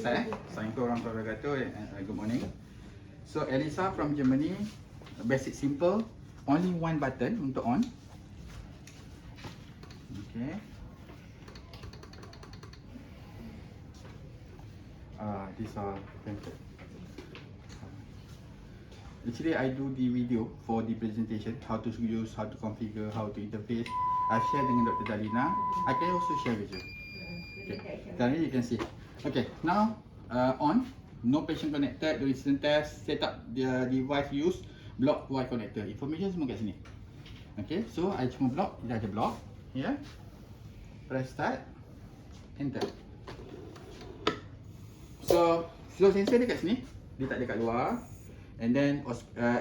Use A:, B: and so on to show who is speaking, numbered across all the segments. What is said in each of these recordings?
A: Ustaz. Assalamualaikum warahmatullahi wabarakatuh. Good morning. So Elisa from Germany. Basic simple. Only one button untuk on. Okay. These are printed. Actually, I do the video for the presentation, how to use, how to configure, how to interface. I share dengan Dr. Dalina. I can also share with you. Okay. Currently you can see. Okay, now on. No patient connected. Do incident test. Set up the device use. Block Y connector. Information semua kat sini. Okay, so I cuma block. Dia ada block. Yeah. Press start. Enter. So flow sensor dia kat sini. Dia tak ada kat luar. And then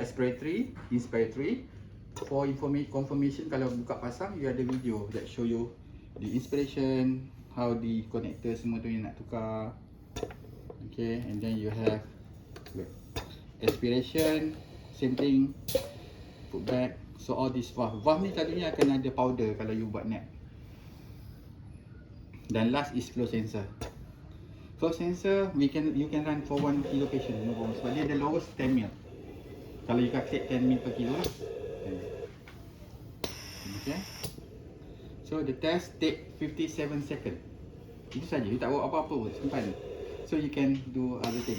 A: expiratory, inspiratory. For confirmation, kalau buka pasang, you ada video that show you the inspiration, how the connector semua tu yang nak tukar. Okay, and then you have expiration, same thing, put back. So all this valve. Valve ni selalunya akan ada powder kalau you buat nap. Dan last is flow sensor. Flow sensor, you can run for 1 kilo patient, no problem. Sebab dia ada lowest 10 mil. Kalau you calculate 10 mil per kilo. Okay. So the test take 57 seconds. Itu saja, you tak buat apa-apa pun, simpan. So you can do other thing.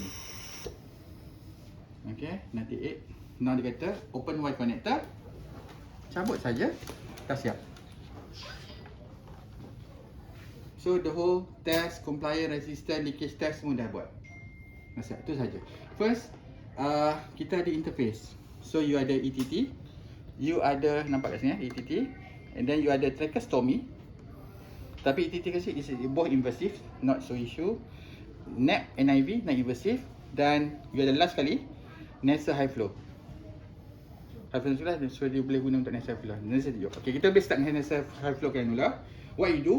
A: Okay, 98. Now dia kata open Y connector. Cabut saja. Dah siap. So the whole test, compliance, resistance, leakage test semua dah buat. Dah siap, itu saja. First, kita ada interface. So you ada ETT. You ada, nampak kat sini ETT. And then you ada tracheostomy. Tapi ETT kasi is both invasive, not so issue. NAP, NIV, non invasive. Dan you ada last kali, nasal high flow. High flow sudah, so dia boleh guna untuk nasal high flow. Okay, kita boleh start dengan nasal high flow cannula. What you do,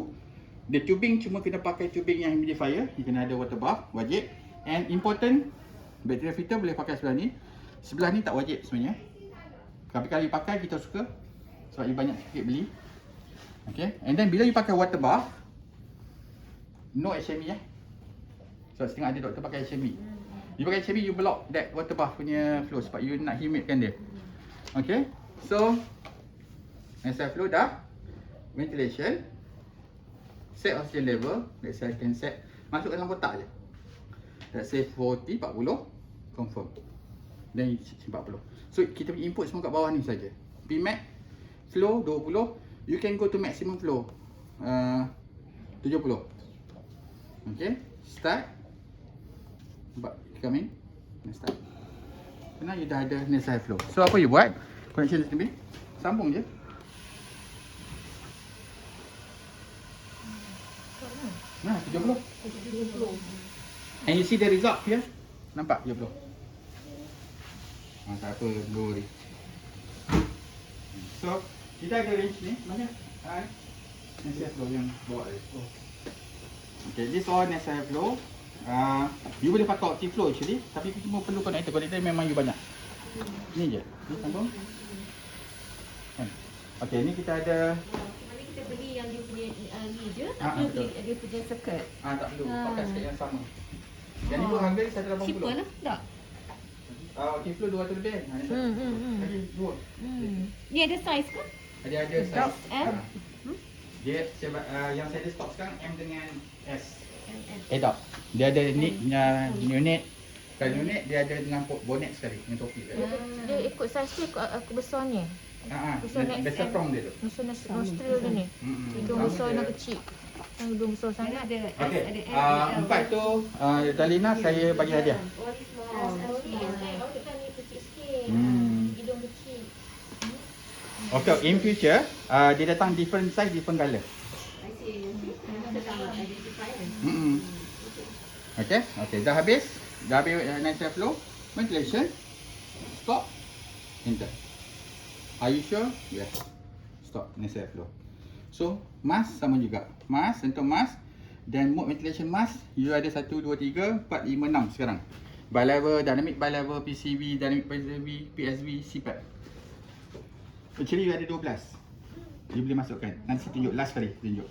A: the tubing cuma kena pakai tubing yang humidifier. You kena ada water bath, wajib. And important, bacteria filter boleh pakai sebelah ni. Sebelah ni tak wajib sebenarnya. Tapi kalau you pakai, kita suka. Sebab you banyak sikit beli. Okay, and then bila you pakai water bath, no HME So setengah ada doktor pakai HME. You pakai HME, you block that water bath punya flow sebab you nak humidkan dia. Okay, so nasal flow dah. Ventilation. Set oxygen level. Let's say I can set. Masuk dalam kotak je. Let's say 40, 40. Confirm. Then 40. So kita punya input semua kat bawah ni saja. Pmax. Flow 20. You can go to maximum flow 70. Okay. Start. Nampak? Come in. Start. Now you dah ada nasal flow. So apa you buat? Connection system ni. Sambung je. Nah, 70. And you see the result here? Nampak 70. Tak apa, don't worry. So, kita ada range ni. Mana? Nasal flow yang bawa dia. Okay, this all nasal flow. You boleh pakai optic flow actually. Tapi you cuma perlu connector. Connector memang you banyak. Ni je. Ni sambung. Okay, ni kita ada.
B: Kita beli yang dia punya ni je, tak perlu dia punya circuit.
A: Tak perlu, pakai circuit yang sama. Yang ni pun harga dia 180.
B: Cheaper lah, tak?
A: Optic flow 200 lebih. Lagi 2.
B: Ni ada size ke?
A: Ada size.
B: M?
A: Dia yang saya ada stok sekarang M dengan S. Adopt. Dia ada unit. Kalau unit dia ada dengan bonnet sekali, dengan topi sekali.
B: Dia ikut size dia, ikut besar ni.
A: Besar prong dia tu.
B: Besar nostril dia ni. Hidung besar dan kecil. Hidung besar sangat.
A: Okey. Empat tu Dalina saya bagi hadiah.
B: Hidung kecil.
A: Okay, in future dia datang different size, different color. Okay, dah habis nasal flow, ventilation, stop, enter. Are you sure? Yes. Stop nasal flow. So mask sama juga. Mask, sentuh mask. Dan mode ventilation mask, you ada 1, 2, 3, 4, 5, 6 sekarang. Bilevel, dynamic bilevel, PCV, dynamic PCV, PSV, CPAP. Actually you ada 12. You boleh masukkan. Nanti tunjuk last kali tunjuk.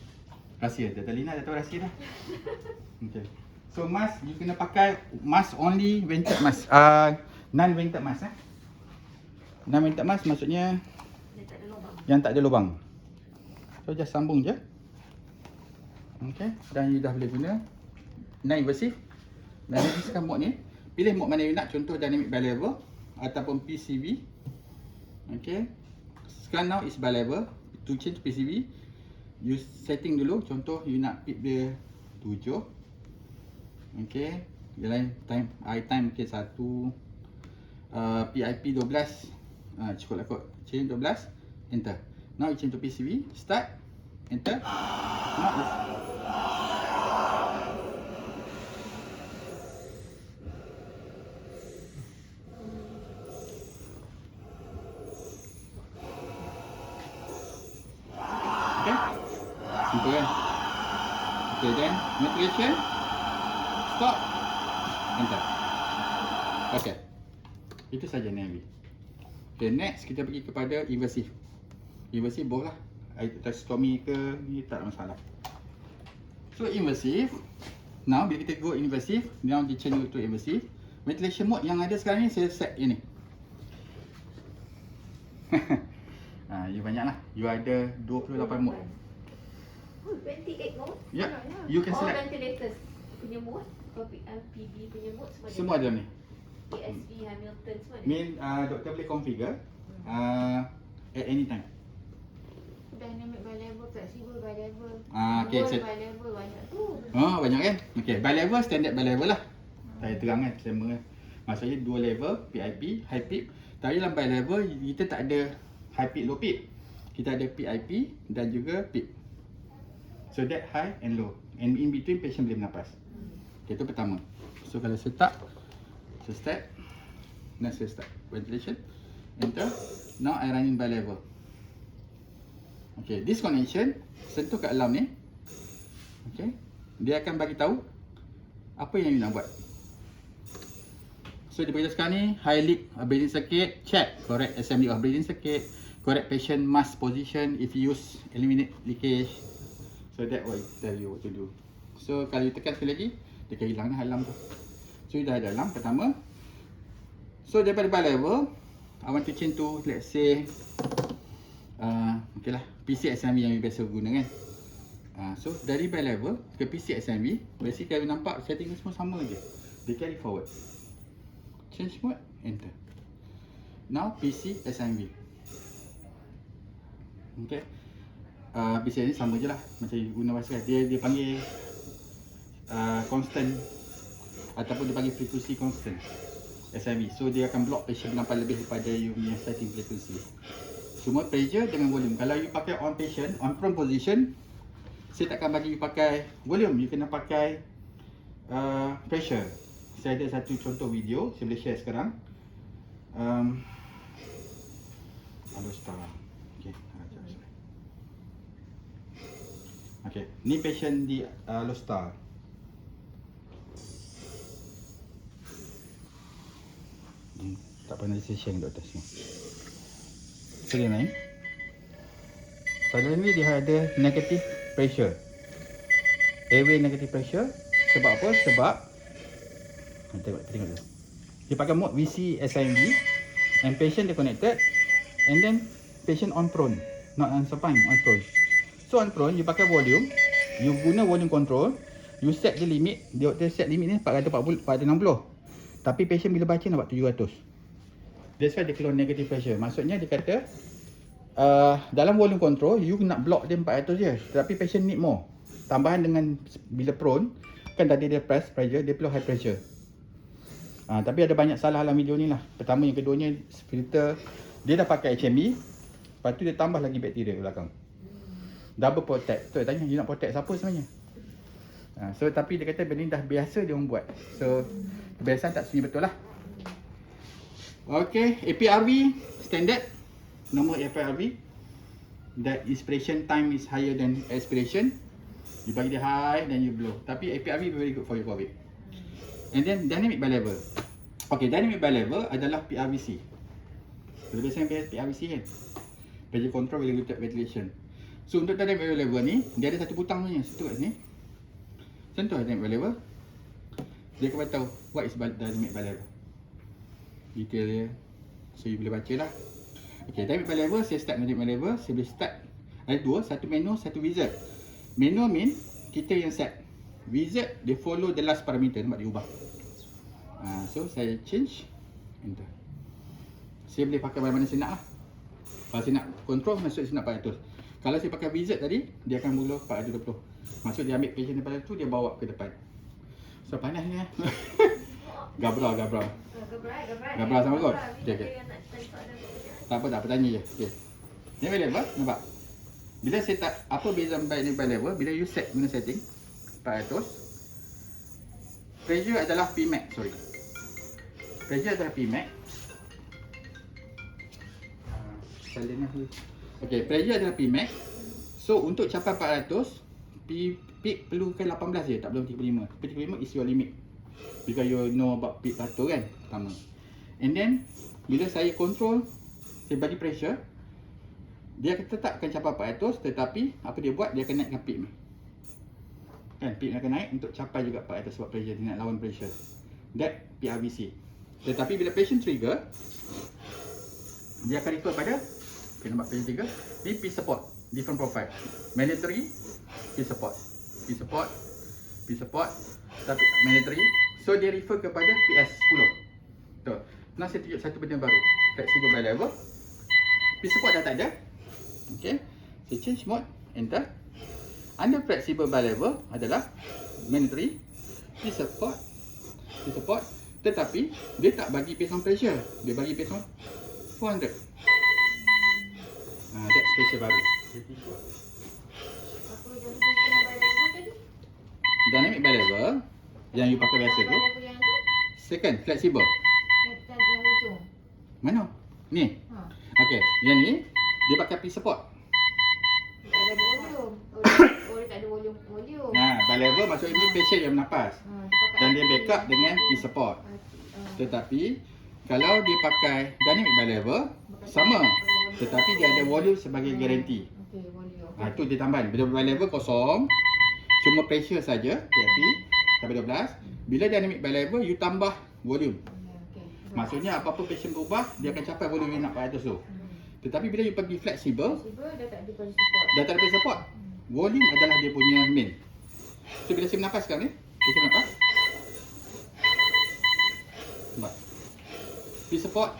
A: Rahsia. Dalina dah tahu rahsia dah. Okay. So mask, you kena pakai mask only vented mask. Non-vented mask Non-vented mask maksudnya yang tak ada lubang. So just sambung je. Okay, dan you dah boleh guna non-invasive. Non-invasive mode ni, pilih mode mana you nak, contoh dynamic bi-level ataupun PCV. Okay, sekarang now is bi-level. To change PCV, you setting dulu, contoh you nak PIP dia 7. Okay, dia lain time, time mungkin 1, PIP 12, cukup lah kot, change 12, enter. Now you change to PCV, start, enter. Now is okay, simple kan? Okay, then navigation, stop, enter. Okay, itu saja Navi. Okay, next kita pergi kepada invasive. Invasive boleh lah, tracheostomy ke, ni tak ada masalah. So invasive, now bila kita go invasive, now di change to invasive. Ventilation mode yang ada sekarang ni saya set ini. You banyak lah, you ada 28 mode.
C: Oh, 28 mode?
A: Ya, you can select.
C: Ventilators punya mode, PB punya mode
A: Semua ada ni.
C: ASV, Hamilton semua ada.
A: Mean doktor boleh configure at any time.
B: Dynamic bi-level, flexible bi-level.
A: Okay,
B: Dual bi-level banyak tu.
A: Oh, banyak kan? Okay, bi-level, standard bi-level lah. Saya terang kan, sama kan. Maksudnya dua level, PIP, high PIP. Tapi dalam bi-level, kita tak ada high PIP, low PIP. Kita ada PIP dan juga PIP. So that high and low. And in between, patient boleh bernafas. Okay, itu pertama. So kalau saya start. Next saya start. Ventilation. Enter. Now I running bi-level. Okay, this connection, sentuh kat alarm ni. Okay, dia akan bagi tahu apa yang you nak buat. So dia beritahu sekarang ni, high leak breathing circuit, check, correct assembly of breathing circuit, correct patient mask position if you use eliminate leakage. So that what it tell you what to do. So kalau you tekan sekali lagi, dia akan hilang alarm tu. So you dah ada alarm pertama. So daripada bi-level, I want to change to, let's say, okay lah, PC SMV yang you biasa guna kan. So dari bi-level ke PC SMV, basically kalau nampak setting semua sama je. Dia carry forward. Change mode, enter. Now PC SMV. Okay. PC ni sama je lah, macam guna basikal. Dia panggil constant ataupun dia panggil frekuensi constant SMV. So dia akan block patient nampak lebih daripada you punya setting frekuensi. Cuma pressure dengan volume. Kalau you pakai on patient, on prone position, saya takkan bagi you pakai volume. You kena pakai pressure. Saya ada satu contoh video, saya boleh share sekarang. Alostar. Okay, ni patient di Alostar. Tak pernah saya share dengan doktor semua. So dia naik. Suddenly dia ada negative pressure. Airway negative pressure. Sebab apa? Sebab tengok dulu. Dia pakai mode VC SIMV and patient dia connected and then patient on prone, not on supine, on prone. So on prone you pakai volume, you guna volume control, you set the limit, dia set limit ni 460. Tapi patient bila baca nampak 700. That's why dia keluar negative pressure. Maksudnya dia kata dalam volume control you nak block dia 400 je, tapi patient need more. Tambahan dengan bila prone kan tadi dia press pressure, dia perlu high pressure. Tapi ada banyak salah dalam video ni lah. Pertama, yang keduanya filter dia dah pakai HME, lepas tu dia tambah lagi bakteria belakang. Double protect. Tu tanya, you nak protect siapa sebenarnya? So tapi dia kata benda ni dah biasa dia orang buat. So kebiasaan tak sebenarnya betul lah. Okay, APRV standard. Normal APRV, that inspiration time is higher than expiration. You bagi dia high then you blow. Tapi APRV very good for your COVID. And then dynamic bi-level. Okay, dynamic bi-level adalah PRVC. Kita biasanya PRVC kan, pressure control regulated ventilation. So untuk dynamic bi-level ni, dia ada satu butang sebenarnya, situ kat sini. Sentuh dynamic bi-level. Dia akan beritahu what is dynamic bar level. Detail dia. So you boleh baca lah. Okay, dynamic bar level, saya start dynamic bar level. Saya boleh start. Ada dua, satu manual, satu wizard. Manual mean kita yang set. Wizard dia follow the last parameter, nampak dia ubah. So saya change, enter. Saya boleh pakai mana-mana saya nak lah. Kalau saya nak control, maksud saya nak 400. Kalau saya pakai wizard tadi, dia akan mula 420. Maksud dia ambil patient daripada tu, dia bawa ke depan. So panas ni. Gabra.
C: Gabrai.
A: Gabra sama kot.
C: Okey.
A: Okay. Tak apa, tanya je. Okay. Ni by level, nampak? Bila saya tak, apa beza ni by level, bila you set guna setting 400, pressure adalah Pmax, sorry. Pressure adalah Pmax. Okay, pressure adalah Pmax. So untuk capai 400, peak perlukan 18 je, tak belum 35. 35 is your limit. Because you know about peak pattern kan, pertama. And then, bila saya control, saya bagi pressure, dia akan tetap akan capai 400, tetapi apa dia buat, dia akan naikkan peak ni. Kan, peak akan naik untuk capai juga 400 sebab pressure, dia nak lawan pressure. That PRVC. Tetapi bila patient trigger, dia akan refer pada, okay, nampak patient trigger, ni P support, different profile. Mandatory, P support, tapi mandatory. So dia refer kepada PS 10. Betul. Now saya tunjuk satu benda baru, flexible by level. P support dah tak ada. Okay, saya change mode, enter. Under flexible by level adalah mandatory, P support, tetapi dia tak bagi based on pressure, dia bagi based on 400. That's special baru.
C: Apa yang digunakan by level tadi?
A: Dynamic by level yang you pakai biasa tu.
C: By level yang tu?
A: Second, flexible.
C: Yang hujung.
A: Mana? Ni.
C: Ha.
A: Okay, yang ni dia pakai P support.
C: Tak ada volume. Oh, dia tak ada volume.
A: By level maksudnya ni patient yang bernafas. Dan dia backup dengan P support. Tetapi kalau dia pakai dynamic by level sama, tetapi dia ada volume sebagai garanti.
C: Okey, volume.
A: Itu dia tambahan. Bila by level kosong, cuma pressure saja, PRP sampai 12. Bila dynamic by level, you tambah volume.
C: Okey.
A: Maksudnya apa-apa patient berubah, dia akan capai volume yang nak 400 tu. Tetapi bila you pergi flexible,
C: Dah tak ada pressure support.
A: dah tak ada pressure support. Volume adalah dia punya main. So bila saya bernafas sekarang ni, saya bernafas. Nampak? P support,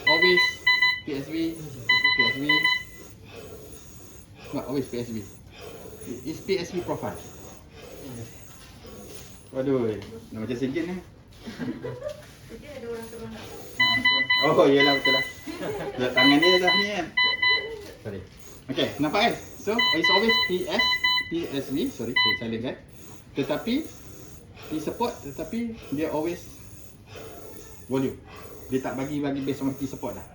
A: always PSV. Nampak? Always PSV. It's PSV profile. Waduh, dah macam sengkin ni.
C: Jadi ada orang turun tak?
A: Oh, iyalah betul lah. Dah tangan dia dah ni kan. Sorry. Okay, nampak kan? So, it's always PSV. Sorry, saya silent kan. Tetapi, P support, tetapi dia always volume. Dia tak bagi based on P support dah.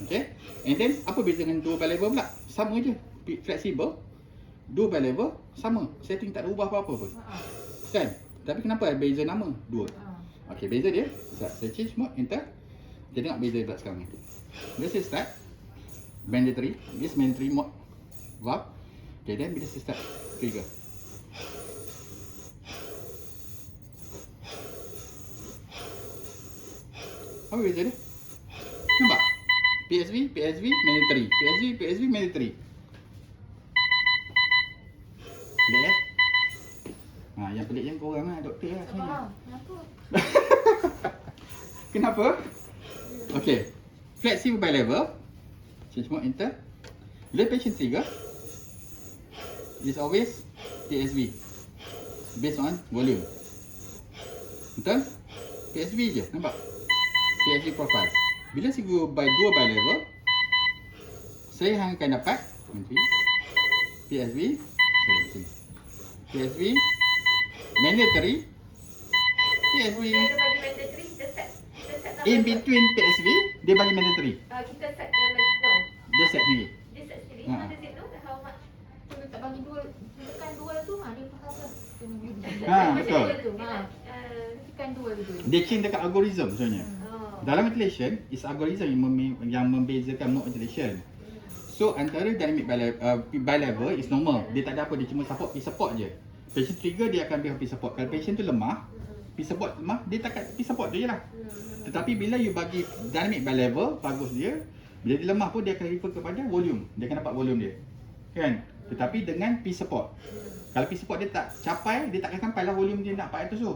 A: Okay. And then, apa beza dengan dual by level pula? Sama je. Flexible, dual by level, sama. Setting tak ada ubah apa-apa pun. Kan? Tapi kenapa ada beza nama? Dua. Okay, beza dia. Saya change mode, enter. Kita tengok beza pula sekarang ni. Bila saya start, mandatory. This mandatory mode. Valve. Okay, then bila saya start, trigger. Apa beza dia? Nampak? PSV, mandatory. PSV, mandatory. Pelik kan? Yang pelik yang korang lah, doktor lah.
C: Faham. Kenapa?
A: Kenapa? Okay. Flexible by level. Change mode, enter. Bila patient trigger, is always PSV. Based on volume. Betul? PSV je, nampak? PSV profile. Bila saya go by dua by level, saya akan dapat PSV, mandatory, PSV.
C: Dia ada bagi mandatory, kita set
A: In between PSV, dia bagi mandatory.
C: kita set dia no.
A: Dia set sendiri.
C: Dia set sendiri.
A: Ha.
C: How does it know how much? Kalau tak bagi dua, tekan dua tu, dia faham lah.
A: Betul.
C: Tekan dua tu.
A: Dia change dekat algorithm sebenarnya.
C: Oh.
A: Dalam ventilation, is algorithm yang membezakan mode ventilation. So antara dynamic by level is normal. Dia tak ada apa, dia cuma support je. Patient trigger dia akan bagi support. Kalau patient tu lemah, support lemah, dia takat support tu je lah. Tetapi bila you bagi dynamic by level, bagus dia. Bila dia lemah pun dia akan refer kepada volume. Dia akan dapat volume dia. Kan? Tetapi dengan support. Kalau support dia tak capai, dia tak akan sampai lah volume dia nak 400 tu.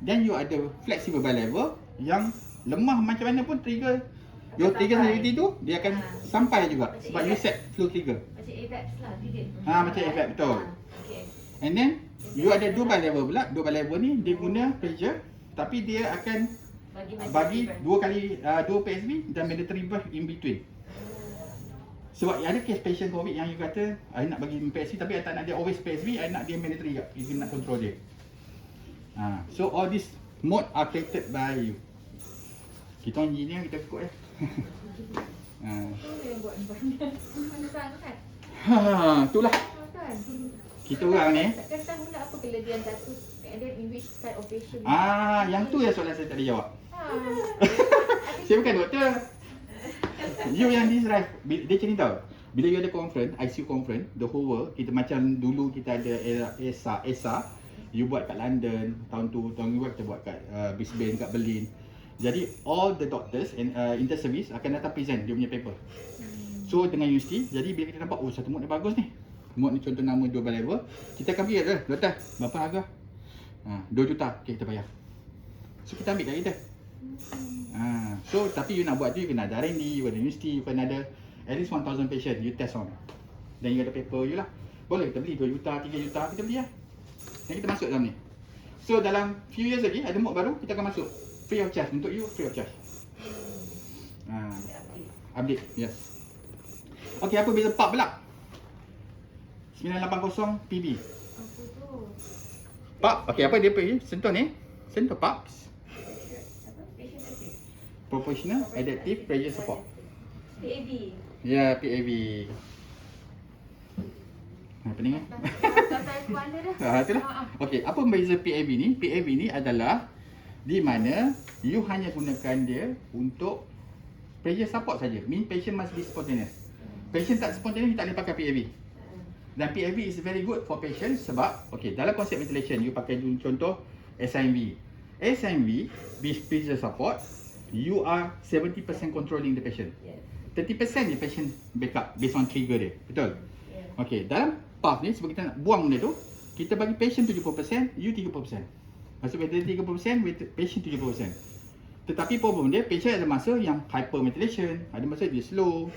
A: Then you ada flexible by level yang lemah macam mana pun trigger. Your trigger sensitivity tu dia akan sampai juga sebab you set flow trigger.
C: Macam AVAX lah trigger.
A: Macam effect betul.
C: Okay.
A: And then you ada 2 by level pula. 2 by level ni dia guna pressure tapi dia akan bagi 2 kali 2 PSB dan mandatory burst in between. Sebab ada case patient COVID yang you kata I nak bagi PSB tapi I tak nak dia always PSB, I nak dia mandatory juga. You nak control dia. So all this mode are created by you. Kita orang engineer kita ikut je.
C: Itu yang buat mana sangat.
A: Itulah.
C: Kan?
A: Kita orang ni.
C: Takkan tahu nak apa kelebihan satu and then in which side of patient.
A: Yang tu yang soalan saya tak ada jawab.
C: Ha.
A: Saya bukan doktor. You yang drive. Dia macam ni tau. Bila you ada conference, ICU conference, the whole world, kita macam dulu kita ada ESA, you buat kat London, tahun ni kita buat kat Brisbane, kat Berlin. Jadi all the doctors and inter-service akan datang present dia punya paper. So dengan universiti, jadi bila kita nampak, oh satu mod ni bagus ni. Mod ni contoh nama 2 by level, kita akan pergi dah, doktor, berapa harga? 2 juta, okay, kita bayar. So kita ambil kat kita. So tapi you nak buat tu, you kena ada R&D, you ada universiti, you kena ada at least 1000 patient, you test on. Then you ada paper you lah. Boleh kita beli 2 juta, 3 juta, kita beli lah. Dan kita masuk dalam ni. So dalam few years lagi, ada mod baru, kita akan masuk. Free of charge, untuk you, free of charge. Update, yes. Okay, apa beza PAP pula? 980 PB.
C: Apa tu?
A: PAP, okay, apa dia pergi? Sentuh ni, sentuh PAPs.
C: Apa? Patient active.
A: Proportional Adaptive Pressure Support.
C: PAB.
A: Ya, PAV. Pening kan?
C: Tak tahu mana dah.
A: Itulah. Okey, apa beza PAV ni? PAV ni adalah di mana you hanya gunakan dia untuk pressure support saja. Mean patient must be spontaneous. Patient tak spontaneous, you tak boleh pakai PAV. Dan PAV is very good for patient sebab okey, dalam konsep ventilation you pakai contoh SIMV. SIMV with pressure support, you are 70% controlling the patient. 30% je patient backup based on trigger dia. Betul? Okey, dalam PAF ni sebab kita nak buang benda tu, kita bagi patient 70%, you 30%. Maksud ventilation 30%, patient 70%. Tetapi problem dia, patient ada masa yang hyperventilation, ada masa dia slow.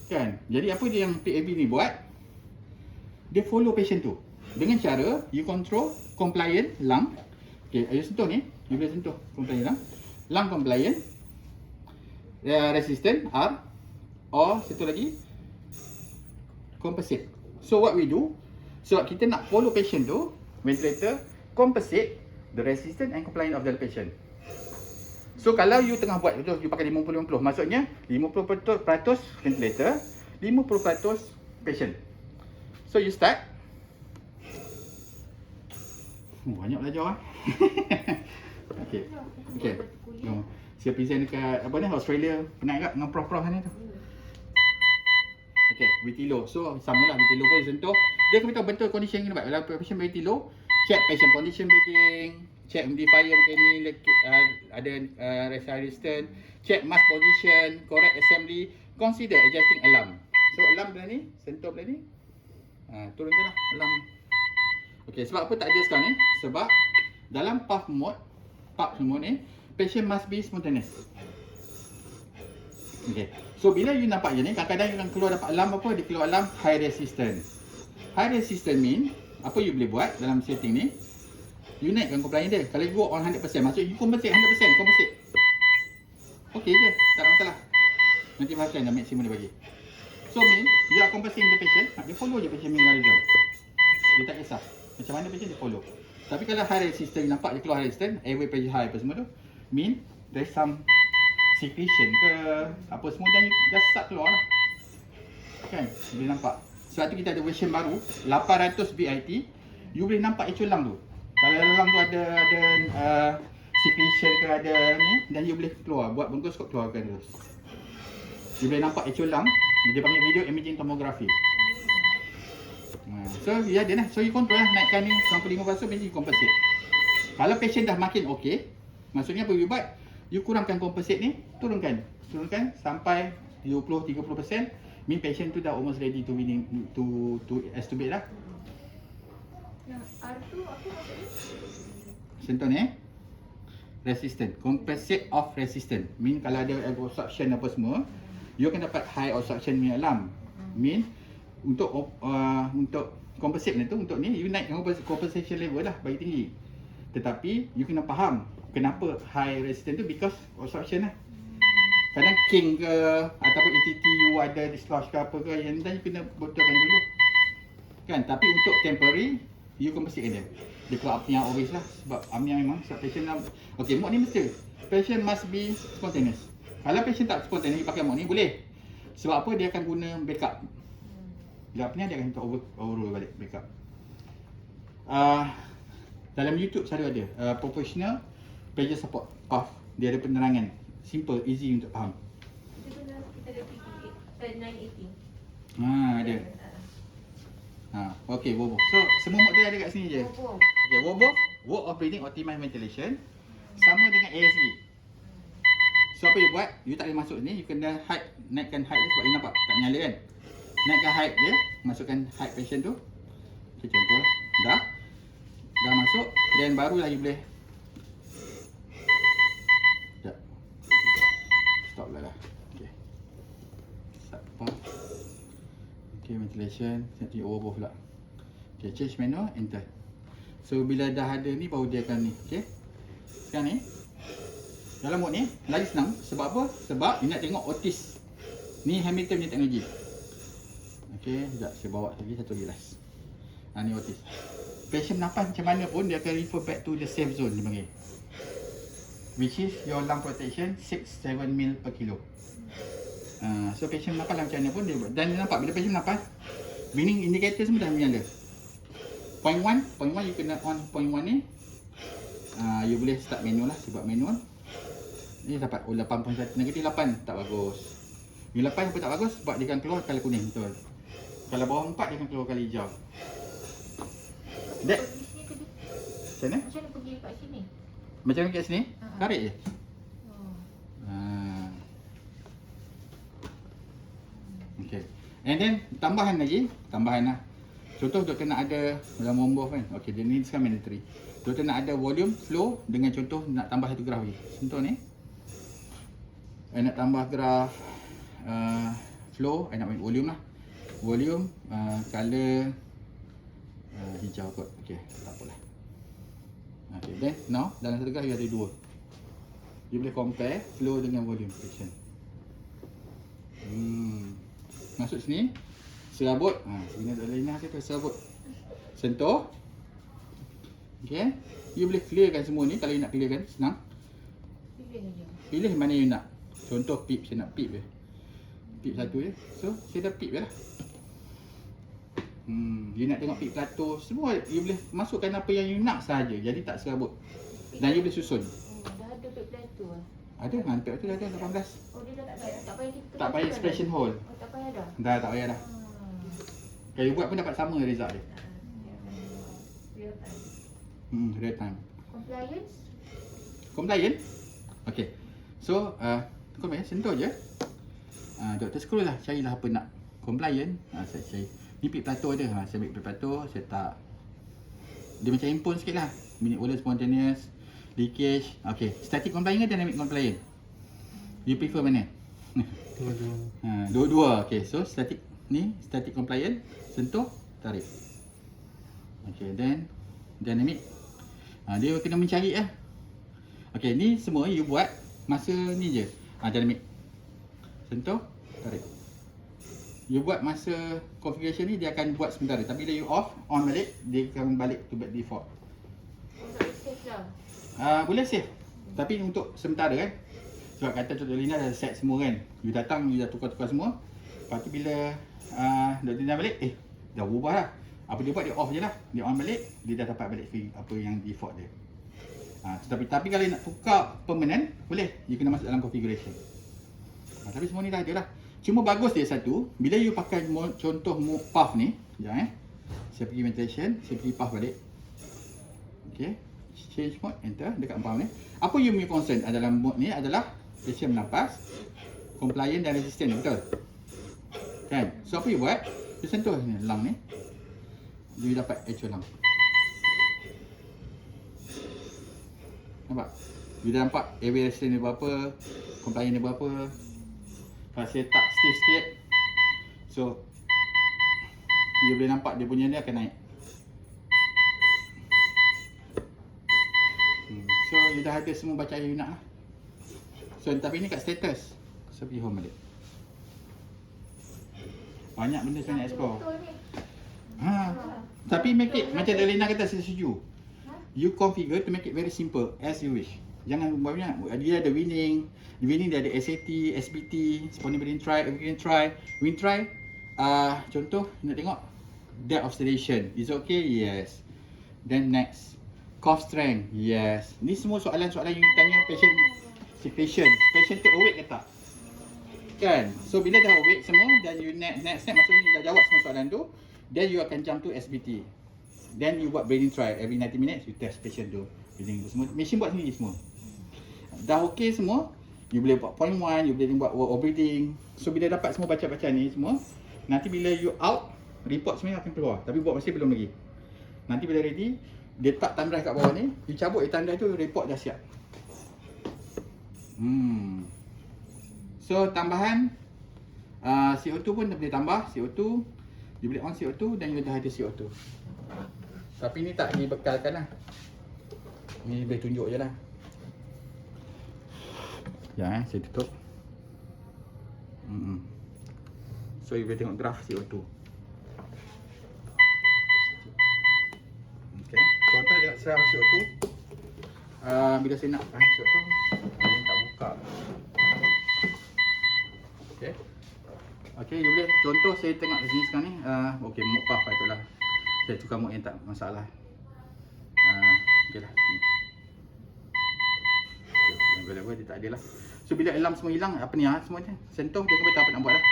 A: Kan? Jadi apa dia yang PAV ni buat? Dia follow patient tu. Dengan cara, you control compliant lung. Okay, you sentuh ni, you boleh sentuh compliant lung. Lung compliant, resistant R, or satu lagi, composite. So what we do, sebab kita nak follow patient tu, ventilator compensate the resistance and compliance of the patient. So kalau you tengah buat itu, you pakai 50-50, maksudnya 50% ventilator, 50% patient. So you start. Banyak belajar Okay. Okay. Saya present dekat apa ni, Australia, penat agak dengan prof-prof sana tu. Okay, Vitilo. So samalah, Vitilo pun sentuh. Dia akan beritahu betul condition kena buat. Kalau patient Vitilo, check patient condition breathing, check humidifier bukan ni, ada resistant, check mask position, correct assembly, consider adjusting alarm. So alarm bila ni, sentuh bila ni, turunkanlah alarm ni. Okay, sebab apa tak ada sekarang ni? Sebab dalam PAF mode ni, patient must be spontaneous. Okay. So bila you nampak je ni, kadang-kadang you akan keluar dapat alarm apa? Dia keluar alarm high resistance. High resistance mean, apa you boleh buat dalam setting ni? You naikkan compliance dia. Kalau you go on 100%, maksud you compensate 100%, compensate. Okay je, tak ada masalah. Nanti bahaskan dah maksimum dia bagi. So mean, you are compensating the patient, dia follow je patient mechanism. Dia tak kisah. Macam mana patient dia follow. Tapi kalau high resistance, nampak dia keluar high resistance, airway pressure high apa semua tu, mean there's some secretion ke apa semua, dan just start keluar lah. Kan? Boleh nampak. Sebab tu kita ada version baru 800 BIT. You boleh nampak actual lung tu. Kalau lung tu ada secretion ke ada ni, dan you boleh keluar, buat bronchoscope keluarkan terus. You boleh nampak actual lung. Dia panggil video imaging tomography. So ya dia lah. So you control lah, naikkan ni 95%, patient you compensate. Kalau patient dah makin okey, maksudnya apa you buat? You kurangkan compensate ni, turunkan sampai 20-30%. Mean patient tu dah almost ready to extubate dah.
C: Yang R tu apa maksudnya?
A: Sentuh ni resistant, compensate of resistant. Mean kalau ada absorption apa semua, you akan dapat high absorption punya alarm. Mean untuk compensate ni tu, untuk ni you naikkan compensation level lah bagi tinggi. Tetapi you kena faham kenapa high resistant tu, because absorption lah. Kadang king ke ataupun ETT you ada dislodge ke apa ke, yang ni you kena betulkan dulu. Kan, tapi untuk temporary you compensate dia. Dia keluar apnea always lah, sebab apnea memang sebab patient okey, mode ni mesti patient must be spontaneous. Kalau patient tak spontaneous, you pakai mode ni boleh. Sebab apa? Dia akan guna backup. Bila apnea dia akan minta overrule balik backup. Dalam YouTube selalu ada proportional pressure support cough. Dia ada penerangan. Simple, easy untuk faham.
C: Itu benar kita ada PPA 980.
A: Ada. Okey, WOBO. So, semua mode dia ada kat sini je. Okey, WOBO, work of breathing optimized ventilation, sama dengan ASV. So, apa you buat? You tak boleh masuk ni, you kena height, naikkan height dia sebab you nampak tak nyala kan. Naikkan height dia, masukkan height patient tu. Okay, contoh lah. Dah masuk, then barulah you boleh. Sekejap. Stop lah. Okay. Start pump. Okay, ventilation. Nanti overboard pula. Okay, change manual, enter. So, bila dah ada ni, baru dia akan ni. Okay. Sekarang ni, dalam mode ni, lagi senang. Sebab apa? Sebab you nak tengok Otis. Ni Hamilton punya teknologi. Okay, sekejap. Saya bawa lagi satu lagi last. Ni Otis. Patient bernafas macam mana pun, dia akan refer back to the safe zone dia panggil. Which is your lung protection 6-7 ml per kilo. So patient bernafas lah macam mana pun dia buat. Dan dia nampak bila patient bernafas, breathing indicator semua dah menyala. Point 1 you kena on point 1 ni. You boleh start manual lah, sebab manual ni dapat 8.1, negatif 8 tak bagus. Ni 8 apa tak bagus sebab dia akan keluar colour kuning, betul. Kalau bawah 4 dia akan keluar colour hijau. Dek. Macam mana?
C: Macam mana pergi kat sini?
A: Macam mana kat sini? Tarik je. Okay. And then tambahan lah. Contoh doktor nak ada dalam wombo kan. Okay, dia ni sekarang mandatory. Doktor nak ada volume, flow dengan contoh nak tambah satu graf lagi. Contoh ni. Nak tambah graf flow, nak ambil volume lah. Volume, color hijau kot. Okay, tak apalah. Okay, then now dalam satu graf you ada dua. You boleh compare flow dengan volume patient. Masuk sini, serabut. Sini ada lina tu, serabut. Sentuh. Okay. You boleh clearkan semua ni. Kalau you nak clearkan, senang. Pilih mana you nak. Contoh pip, saya nak pip je. Pip satu je. So, saya dah pip je lah. You nak tengok pip plateau, semua you boleh masukkan apa yang you nak sahaja. Jadi tak serabut. Dan you boleh susun.
C: Dah ada pip plateau lah.
A: Ada, pip tu dah ada 18.
C: Oh, dia dah tak payah. Tak payah kita.
A: Tak payah expression hole.
C: Oh, tak payah dah.
A: Dah tak payah dah. Kalau you buat pun dapat sama result dia.
C: Real time.
A: Real time.
C: Compliance?
A: Okay. So, compliance sentuh je. Doktor scroll lah, carilah apa nak. Compliant, saya cari. Ni pip plateau ada. Saya ambil pip plateau, saya tak. Dia macam handphone sikit lah. Minute volume spontaneous, leakage. Okay, static compliant ke dynamic compliant? You prefer mana? Dua-dua. Okay, so static ni, static compliant. Sentuh, tarik. Okay, then dynamic. Dia kena mencari lah. Okay, ni semua you buat masa ni je. Dynamic. Sentuh, tarik. You buat masa configuration ni, dia akan buat sementara. Tapi bila you off, on balik, dia akan balik to back default.
C: Oh, tak boleh save lah.
A: Boleh save. Tapi untuk sementara kan. Sebab kata contoh Lina dah set semua kan. You datang, you dah tukar-tukar semua. Lepas tu bila dah Lina balik, dah berubah lah. Apa dia buat, dia off je lah. Dia on balik, dia dah dapat balik apa yang default dia. Tapi kalau nak tukar permanent, boleh. You kena masuk dalam configuration. Tapi semua ni dah ada lah. Cuma bagus dia satu, bila you pakai contoh puff ni, sekejap Saya pergi ventilation, saya pergi puff balik. Okay, change mode, enter dekat puff ni. Apa you punya concern dalam mode ni adalah patient bernafas, compliant dan resistant, betul? Kan? So apa you buat? You sentuh ni lung ni, you dapat actual lung. Nampak? You dah nampak airway resistant ni berapa, compliant ni berapa. Kalau saya tak stiff sikit, so you boleh nampak dia punya ni akan naik. So you dah ada semua bacaan yang you nak lah. So tapi ni kat status, so pergi home balik. Banyak benda saya nak explore.
C: Betul ni.
A: Tapi make it macam Elena kata, saya setuju. You configure to make it very simple as you wish. Jangan banyak. Dia ada winning. Di winning dia ada SAT, SBT, Spawning Brain Try, Evergreen Try, Win Try. Contoh nak tengok depth of sedation. Is okay? Yes. Then next, cough strength. Yes. Ni semua soalan-soalan yang tanya patient secretion. Patient tu awake ke tak? Kan? So bila dah awake semua, dan you next step maksudnya you dah jawab semua soalan tu, then you akan jump to SBT. Then you buat breathing trial. Every 90 minutes you test patient tu. Breathing semua. Machine buat sendiri semua. Dah okey semua, you boleh buat point 1, you boleh buat work of breathing. So bila dapat semua bacaan-bacaan ni semua, nanti bila you out, report sebenarnya akan keluar. Tapi buat masih belum lagi. Nanti bila ready, dia tak thumb drive kat bawah ni, you cabut thumb drive tu, report dah siap. So tambahan CO2 pun dah boleh tambah CO2. You boleh on CO2 dan you dah ada CO2. Tapi ni tak dibekalkan lah. Ni boleh tunjuk je lah. Ya, saya tutup. So you boleh tengok graf CO2. Okay, contoh tengok graf CO2. Bila saya nak CO2, saya tak buka. Okay. Okay, you boleh contoh saya tengok di sini sekarang ni. Okay, mode puff patutlah. Saya tukar mode yang tak masalah. Okay lah. Yang available dia tak ada lah. So bila alarm semua hilang, apa ni semua ni sentuh, dia akan beritahu apa nak buat lah.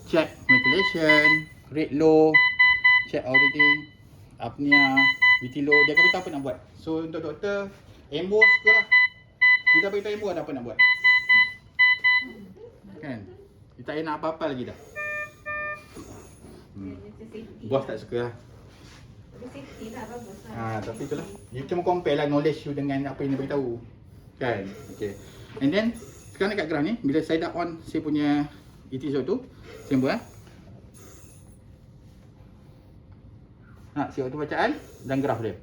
A: Check ventilation, rate low, check auditing, apnea, VT low, dia akan beritahu apa nak buat. So untuk doktor, Embo suka lah. Dia dah beritahu Embo ada apa nak buat. Kan? Dia tak payah nak apa-apa lagi dah. Bos tak suka lah.
C: Safety lah, bagus lah.
A: Tapi itulah. You cuma compare lah knowledge you dengan apa yang dia beritahu. Kan? Okay. And then, sekarang dekat graf ni, bila saya dah on saya punya ETZO tu, saya buat CO2 bacaan dan graf dia.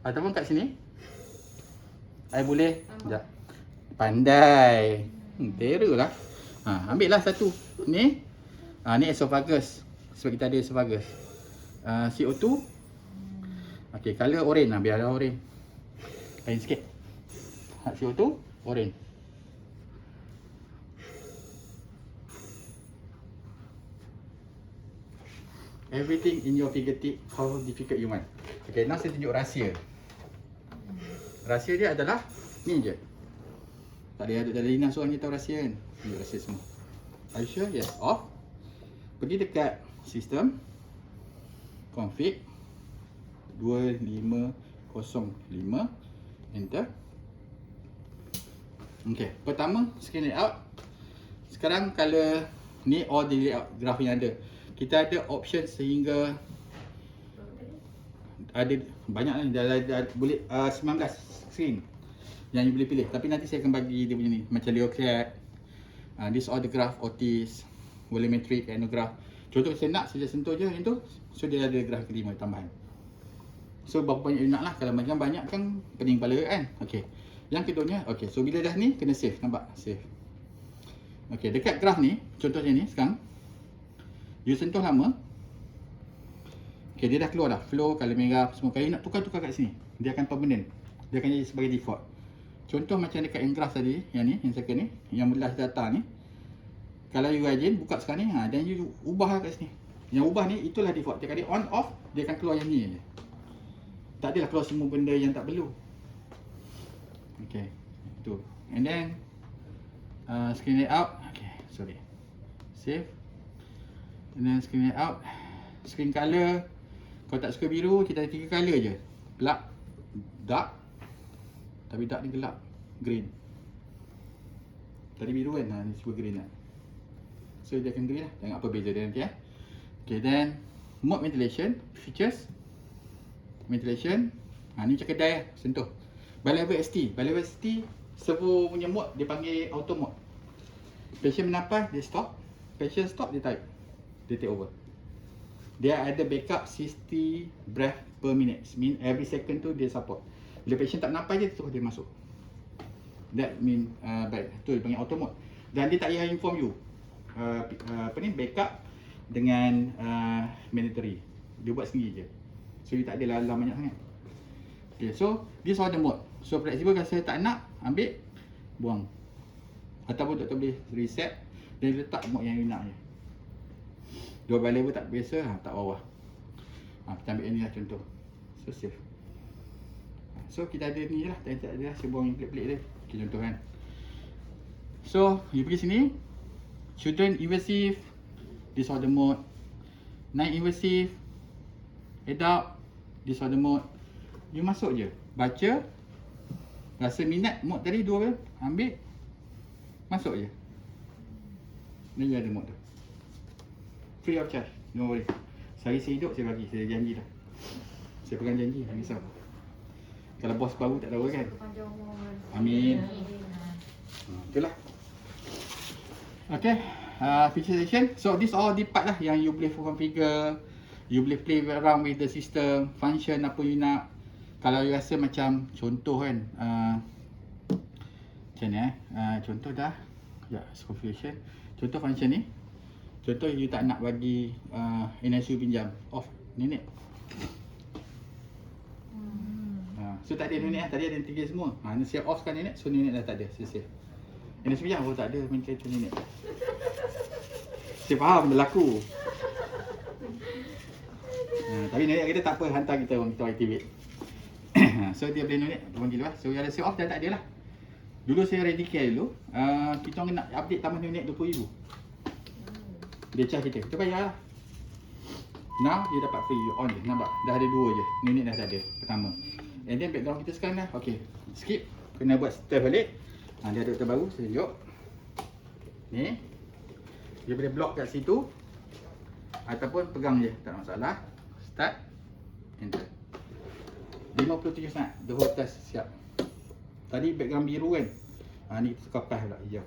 A: Ataupun kat sini, I boleh, sekejap. Pandai. Terror lah. Ambil lah satu. Ni, ni esophagus. Sebab kita ada esophagus. CO2. Okay, color orange lah. Biar ada orange. Lain sikit. CO2, orange. Everything in your fingertip, how difficult you want. Okay, now saya tunjuk rahsia. Rahsia dia adalah ni je. Tak ada Lina seorang ni tahu rahsia kan. Tunjuk rahsia semua. Are you sure? Yes. Off. Pergi dekat sistem, config 2505, enter. Okay, pertama scan layout. Sekarang color ni all the layout graf yang ada. Kita ada option sehingga ada banyak dah boleh 19 screen yang you boleh pilih. Tapi nanti saya akan bagi dia punya ni macam Leoclad. This all the graph, Otis, volumetric, anograph. Contoh saya nak, saya sentuh je yang tu. So dia ada graf kelima tambahan. So berapa banyak you nak lah. Kalau macam banyak kan pening kepala kan. Okay. Yang keduanya, okay. So bila dah ni kena save. Nampak? Save. Okay. Dekat graf ni, contohnya ni sekarang. You sentuh lama. Okay, dia dah keluar dah. Flow, color merah, semua. Kalau you nak tukar-tukar kat sini, dia akan permanent. Dia akan jadi sebagai default. Contoh macam dekat yang graf tadi, yang ni, yang second ni, yang belas data ni. Kalau you rajin, buka sekarang ni, dan you ubah kat sini. Yang ubah ni, itulah default. Tiap kali on, off, dia akan keluar yang ni je. Tak adalah keluar semua benda yang tak perlu. Okay, tu. And then, screen layout. Okay, sorry. Save. And then screen layout. Screen color. Kalau tak suka biru, kita ada 3 color je. Gelap, dark. Tapi dark ni gelap, green. Tadi biru kan, ni cuba green lah. So dia akan green lah, tengok apa beza dia nanti Okay, then mode ventilation, features. Ventilation, ni macam kedai lah, sentuh. Bi-level ST, bi-level ST servo punya mode, dia panggil auto mode. Patient bernafas, dia stop. Patient stop, dia tarik. Dia take over. Dia ada backup 60 breath per minute. Mean every second tu dia support. Bila patient tak bernafas je, terus dia masuk. That mean baik, tu dia panggil auto mode. Dan dia tak payah inform you. Backup dengan mandatory. Dia buat sendiri je. So dia tak ada alarm banyak sangat. Okay, so this all the mode. So flexible kalau saya tak nak, ambil, buang. Ataupun doktor boleh reset dan letak mode yang you nak je. Dua bi-level tak biasa, tak bawah. Kita ambil yang ni lah contoh. So safe. So kita ada ni je lah, tak ada lah, saya buang yang pelik-pelik dia. Okay, contoh kan. So you pergi sini, children invasive, disorder mode. Non-invasive, adult, disorder mode. You masuk je, baca. Rasa minat mode tadi 2 kan, ambil, masuk je. Ni ada mode tu. Free of charge, no worry. Sehari sehidup saya bagi, saya janji dah. Saya pegang janji, tak risau. Kalau bos baru tak tahu kan.
C: Panjang umur.
A: Amin. Itulah. Okay, feature section. So this all the part lah yang you boleh configure, you boleh play around with the system, function apa you nak. Kalau you rasa macam contoh kan, macam ni contoh dah. Ya, configuration. Contoh function ni. Contoh you tak nak bagi NSU pinjam, off nenek. So tak ada nenek lah, tadi ada 3 semua. Ni saya off kan nenek, so nenek dah tak ada, selesai. NSU pinjam, tak ada, main kereta nenek. Saya faham, berlaku. Tapi nenek kata tak apa, hantar kita orang, kita activate. So dia boleh nenek, panggil lah. So yang saya off dah tak ada lah. Dulu saya ready care dulu, kita orang nak update tambah nenek 20,000. Dia charge kita bayar lah. Now dia dapat free, on je, nampak? Dah ada 2 je, nenek dah tak ada, pertama. And then background kita sekarang dah, okay. Skip, kena buat start balik. Dia ada doktor baru, saya tunjuk. Ni. Dia boleh block kat situ. Ataupun pegang je, tak ada masalah. Start, enter. 57 saat, the whole test siap. Tadi background biru kan. Ni kita tukar pula, hijau.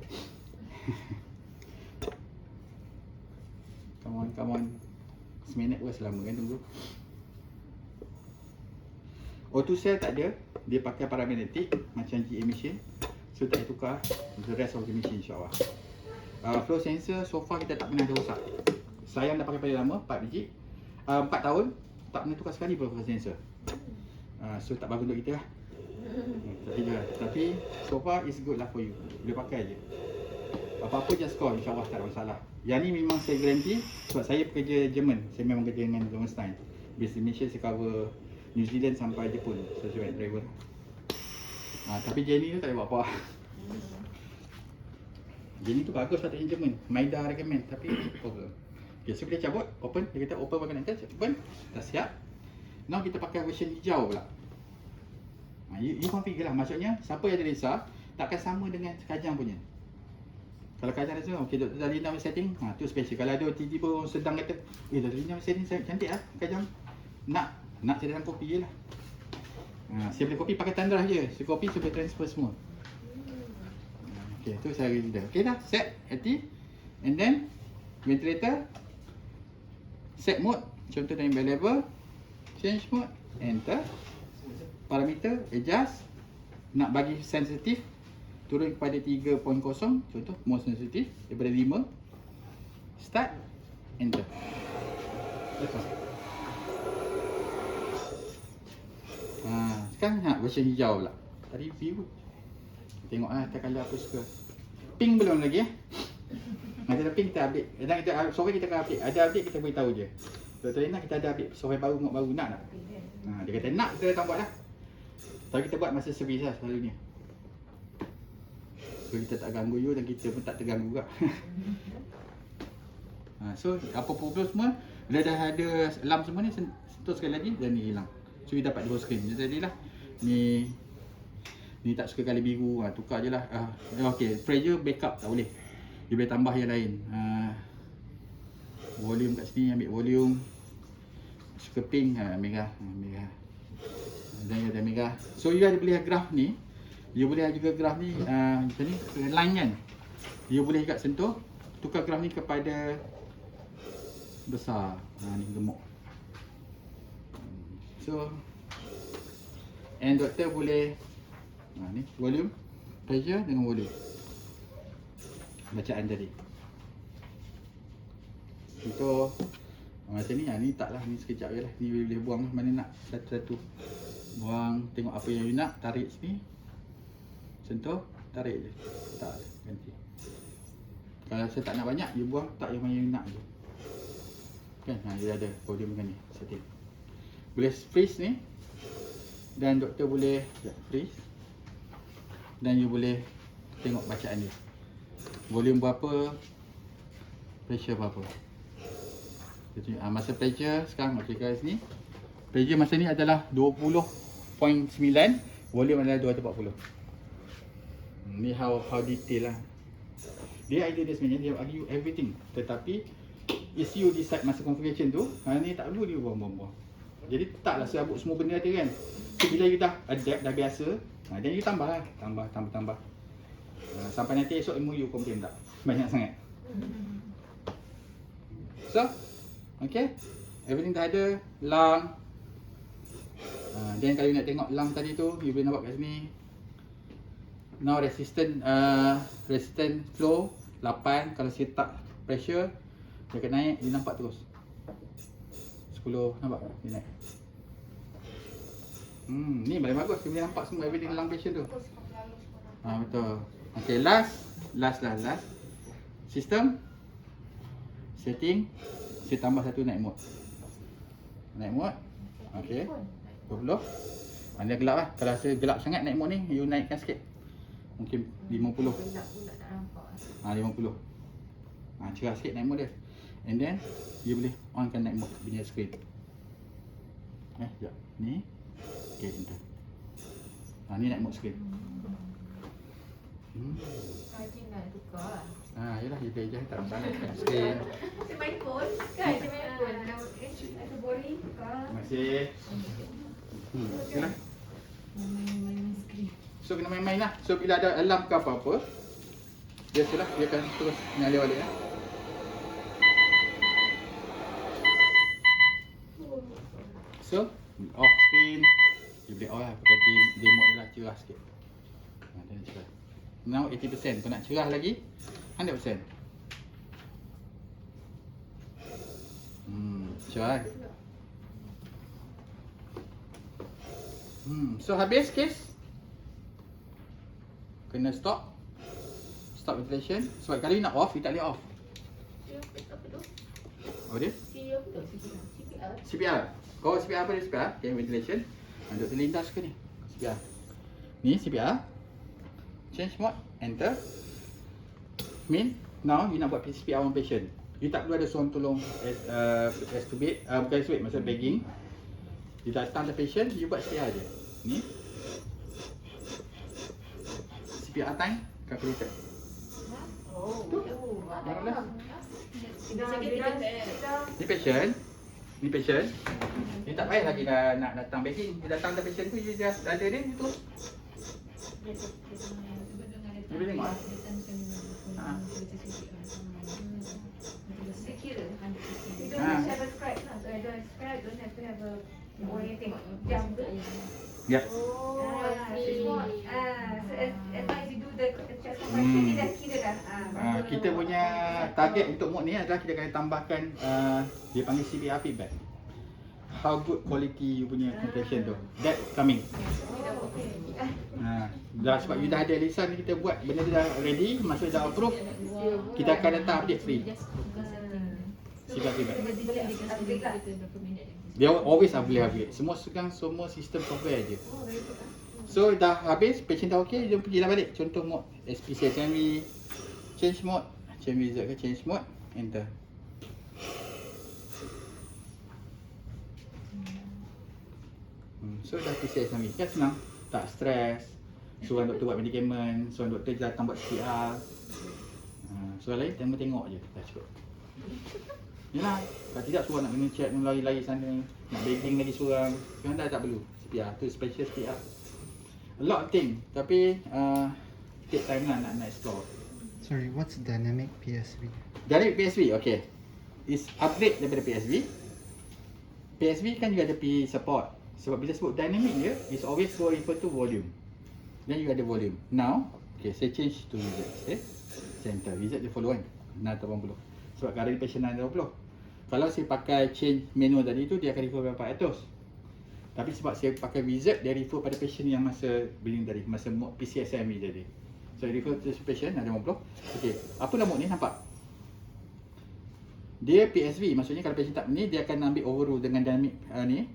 A: Come on. Seminit pun selama kan tunggu. Auto cell tak ada. Dia pakai paramagnetic macam GA machine. So tak payah tukar the rest of the machine insyaAllah. Flow sensor so far kita tak pernah ada rosak. Sayang dah pakai paling lama, 4 biji 4 tahun. Tak pernah tukar sekali pun flow sensor. So tak bagus untuk kita lah. Tapi so far is good lah for you. Boleh pakai je. Apa-apa just call, insyaAllah tak ada masalah. Yang ni memang saya garanti sebab saya pekerja Jerman. Saya memang kerja dengan Lowenstein. Base Malaysia saya cover New Zealand sampai Jepun. So saya driver. Tapi Jenny tu tak boleh buat apa. Jenny tu bagus lah tak Jerman. Maida recommend tapi problem. Okay, so kita cabut, open. Dia kata open button enter, open. Dah siap. Now kita pakai version hijau pula. You configure lah. Maksudnya siapa yang ada Lisa takkan sama dengan Kajang punya. Kalau Kajang rasa, okay doktor dah lina setting, tu special. Kalau ada tiba-tiba orang sedang kata, dah lina setting cantik lah Kajang. Nak saya dalam kopi je lah. Saya boleh copy pakai tandrah je. Saya copy, saya boleh transfer semua. Okay, tu saya dah. Okay dah, set, active. And then, ventilator. Set mode, contoh dari level. Change mode, enter. Parameter, adjust. Nak bagi sensitif, turun kepada 3.0, contoh more sensitif daripada 5. Start, enter. Lepas. Sekarang nak version hijau pula. Tadi view. Tengok lah color apa suka. Pink belum lagi Nanti ada pink kita update. Dan kita software kita akan update. Ada update kita beritahu je. Dr. Lina kita ada update software baru, mod baru, nak tak? Dia kata nak, kita datang buat lah. Tapi kita buat masa servis lah selalunya. So kita tak ganggu you dan kita pun tak terganggu juga. So apa problem semua, bila dah ada alarm semua ni, sentuh sekali lagi dan ni hilang. So you dapat dua screen. Jadi tadilah ni tak suka kali biru, tukar je lah. Okay, pressure backup tak boleh. You boleh tambah yang lain. Volume kat sini, ambil volume. Suka pink, merah. Dan ada merah. So you ada boleh graf ni. You boleh juga graf ni macam ni, line kan. You boleh kat sentuh, tukar graf ni kepada besar. Ni gemuk. So and doktor boleh ni volume, pressure dengan volume. Bacaan tadi. Contoh macam ni, ni taklah, ni sekejap je lah. Ni boleh buang mana nak, satu-satu. Buang, tengok apa yang you nak, tarik sini. Sentuh, tarik je. Tak, ganti. Kalau saya tak nak banyak, you buang, tak yang mana you nak je. Kan, dia ada volume dengan ni, setting. Boleh freeze ni. Dan doktor boleh freeze. Dan you boleh tengok bacaan dia. Volume berapa, pressure berapa. Masa pressure sekarang, okey kat sini. Pressure masa ni adalah 20.9, volume adalah 240. Ni how detail lah. Dia idea dia sebenarnya, dia bagi you everything. Tetapi is you decide masa configuration tu, ni tak perlu dia buang-buang. Jadi taklah serabut semua benda ada kan. So bila you dah adapt, dah biasa, then you tambah lah, tambah. Sampai nanti esok ilmu you complain tak banyak sangat. So okay, everything dah ada. Lung. Then kalau you nak tengok lung tadi tu, you boleh nampak kat sini. Now resistant flow 8. Kalau saya tak pressure, dia akan naik, dia nampak terus 10, nampak dia naik. Ni paling bagus, dia boleh nampak semua everything lung patient tu. Betul. Okay, last system setting. Saya tambah satu night mode. Okay, 20. Dia gelap lah. Kalau rasa gelap sangat night mode ni, you naikkan sikit. Mungkin 50. 50. Cerah sikit night mode dia. And then you boleh onkan night mode punya screen. Sekejap. Ni. Okay, enter. Ni night mode screen.
C: Rajin nak tukar.
A: Yelah, you boleh je tak masalah kat screen.
C: Saya main phone kan? Saya main phone. Ada boring tukar.
A: Terima kasih. Okeylah.
B: Main skrin.
A: So kena main-main lah. So bila ada alarm ke apa-apa, biasalah dia akan terus nyala balik lah. So off screen, you boleh off lah, pakai day mode ni lah, cerah sikit. Dia cerah. Now 80%, kau nak cerah lagi 100%. Cerah. So habis case, kena stop ventilation. Sebab kalau you nak off, you tak boleh off.
C: Apa tu?
A: Apa dia?
C: CPR.
A: CPR. Kau CPR apa dia CPR? Okay, ventilation. Untuk terlintas ke ni? CPR. Ni CPR. Change mode, enter. Now you nak buat CPR on patient. You tak perlu ada seorang tolong extubate, bukan extubate, maksud bagging. You datang ke patient, you buat CPR je. Ni CPR time, calculated. Tu. Ni patient. You tak payah lagi nak datang bagging. You datang ke patient tu, you just ada dia, you terus. You boleh tengok lah.
C: You don't have to have a scribe lah. So I don't have a scribe, don't have to have a orang yang tengok jam tu.
A: Ya.
C: So as long as you do the chest compression, dia dah kira dah.
A: Kita punya target untuk mode ni adalah kita akan tambahkan dia panggil CPR feedback. How good quality you punya compression tu. That coming. Dah sebab you dah ada lisan, kita buat benda tu dah ready, masa dah approve, kita akan datang update free. CPR feedback. Dia always boleh upgrade. Semua sekarang semua sistem software je. So dah habis, patient dah okey, dia pergilah balik. Contoh mode SPC HMV, change mode, change result ke change mode, enter. So dah PCS lagi. Kan senang. Tak stres. Suruh doktor buat medikamen, suruh doktor datang buat CPR. Suruh lain tengok je. Dah cukup. Yalah, kalau tidak suruh nak kena check, nak lari-lari sana, nak begging lagi seorang. Sekarang dah tak perlu. CPR tu special CPR. A lot of thing. Tapi take time lah nak explore.
D: Sorry, what's dynamic PSV?
A: Dari PSV, okay. Is upgrade daripada PSV. PSV kan juga ada P support. Sebab bila sebut dynamic je, it's always go refer to volume. Then you ada volume. Now, okay, saya change to wizard. Okay, center wizard dia follow kan 680. Sebab current patient 680. Kalau saya pakai change manual tadi tu, dia akan refer pada 400. Tapi sebab saya pakai wizard, dia refer pada patient yang masa billing tadi, masa mode PCSME tadi. So refer to patient 680. Okay, apa nama ni nampak? Dia PSV, maksudnya kalau patient tak ni, dia akan ambil overrule dengan dynamic ni.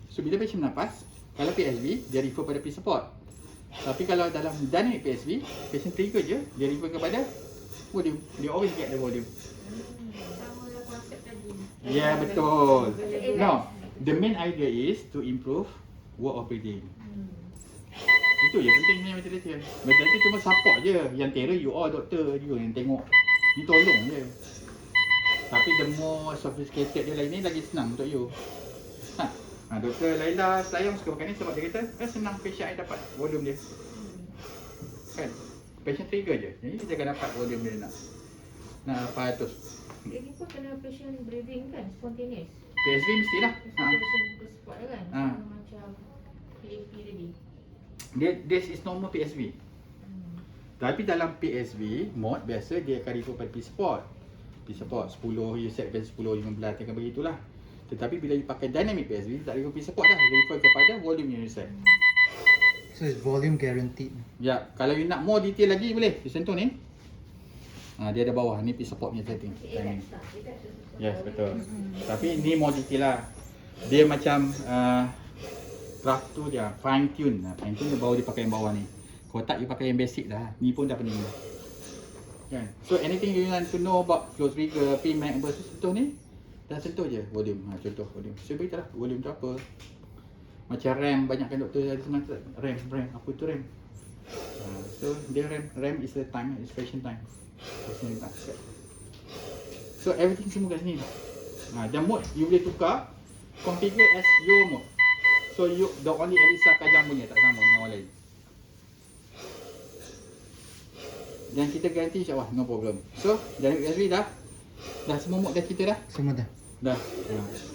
A: So bila patient bernafas, kalau PSV, dia refer pada P support. Tapi kalau dalam dynamic PSV, patient trigger je, dia refer kepada volume. Dia always get the volume.
C: Sama lah konsep tadi.
A: Ya, yeah, betul. No, the main idea is to improve work of breathing. Itu je pentingnya ventilator. Ventilator cuma support je. Yang terror you all doktor juga yang tengok. Ni tolong je. Tapi the more sophisticated dia lain ni lagi senang untuk you. Doktor Laila Selayang suka pakai ni sebab dia kata senang patient I dapat volume dia. Kan? Patient trigger je. Jadi dia akan dapat volume dia nak 400.
B: Ini pun kena patient breathing kan, spontaneous.
A: PSV mestilah.
B: Patient berspot kan, sama macam PAP tadi.
A: This is normal PSV. Tapi dalam PSV mode biasa dia akan refer pada P support. P support 10, you set pada 10, 15 akan begitulah. Tetapi bila you pakai dynamic PSV, tak refer P support dah, refer kepada volume yang you set.
D: So it's volume guaranteed.
A: Ya, kalau you nak more detail lagi boleh, you sentuh ni. Dia ada bawah, ni P support punya setting. Yes, betul. Tapi ni more detail lah. Dia macam draft tu dia fine tune. Fine tune dia baru dia pakai yang bawah ni. Kalau tak you pakai yang basic dah. Ni pun dah pening dah. Kan? So anything you want to know about close trigger, P-Mac versus sentuh ni, dah sentuh je volume. Contoh volume. So beritahu lah volume tu apa. Macam RAM, banyak kan doktor ada senang tak? RAM, apa tu RAM? So dia RAM is the time, is patient time. Patient time. So everything semua kat sini. Dan mode you boleh tukar, configure as your mode. So you the only Elisa Kajang punya, tak sama dengan orang lain. Dan kita garanti insyaAllah, no problem. So dari USB dah semua mode dah kita dah.
D: Semua dah.
A: Dah.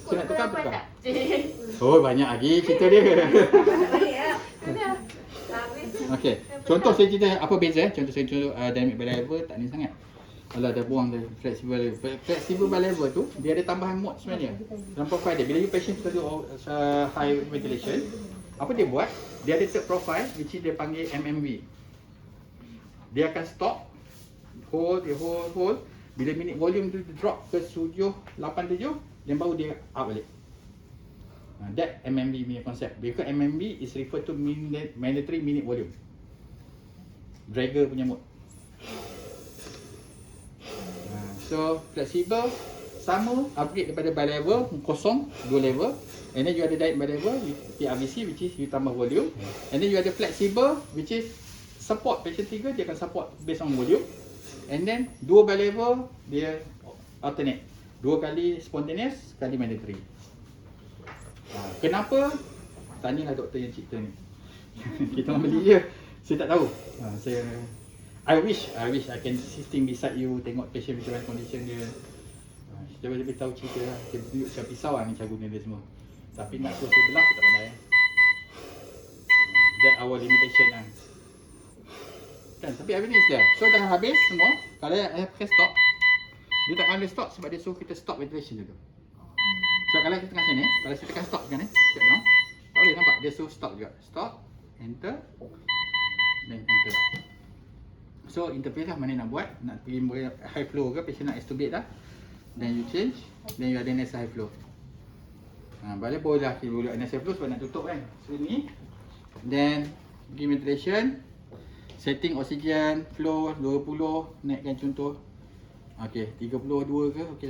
A: So nak tukar. Oh banyak lagi cerita dia. Okay. Contoh saya cerita apa beza Contoh dynamic bilevel tak ni sangat. Kalau dah buang dari flexible bilevel. Flexible bilevel tu dia ada tambahan mode sebenarnya. Dalam profile dia bila you patient kita do high ventilation, apa dia buat? Dia ada third profile which dia panggil MMV. Dia akan stop, hold. Bila minit volume tu drop ke 7, 8, 7, dan baru dia up balik. That MMV punya konsep. Because MMV is referred to mandatory minute volume. Dragger punya mode. So flexible sama, upgrade daripada bilevel kosong 2 level, and then you ada direct bilevel PRVC which is you tambah volume, and then you ada flexible which is support patient trigger, dia akan support based on volume, and then 2 bilevel dia alternate, 2 kali spontaneous, sekali mandatory. Kenapa? Tanyalah doktor yang cipta ni. Kita orang beli je. Saya tak tahu. I wish I can sitting beside you, tengok patient macam mana condition dia. Kita boleh tahu cerita lah. Kita tunjuk macam pisau lah ni cara guna dia semua. Tapi nak suruh saya belah, saya tak pandai. That our limitation lah. Kan, tapi everything is there. So dah habis semua. Kalau I press stop, dia tak boleh stop sebab dia suruh kita stop ventilation dulu. So kalau kita tekan sini, kalau saya tekan stop kan shut down, tak boleh nampak, dia suruh stop juga. Stop, enter, then enter. So interface lah mana nak buat, nak pergi high flow ke, patient nak extubate dah, then you change, then you ada next high flow. Balik boleh lah kita boleh next high flow sebab nak tutup kan. So ni, then pergi ventilation, setting oxygen, flow 20, naikkan contoh. Okay, 32 ke, okay.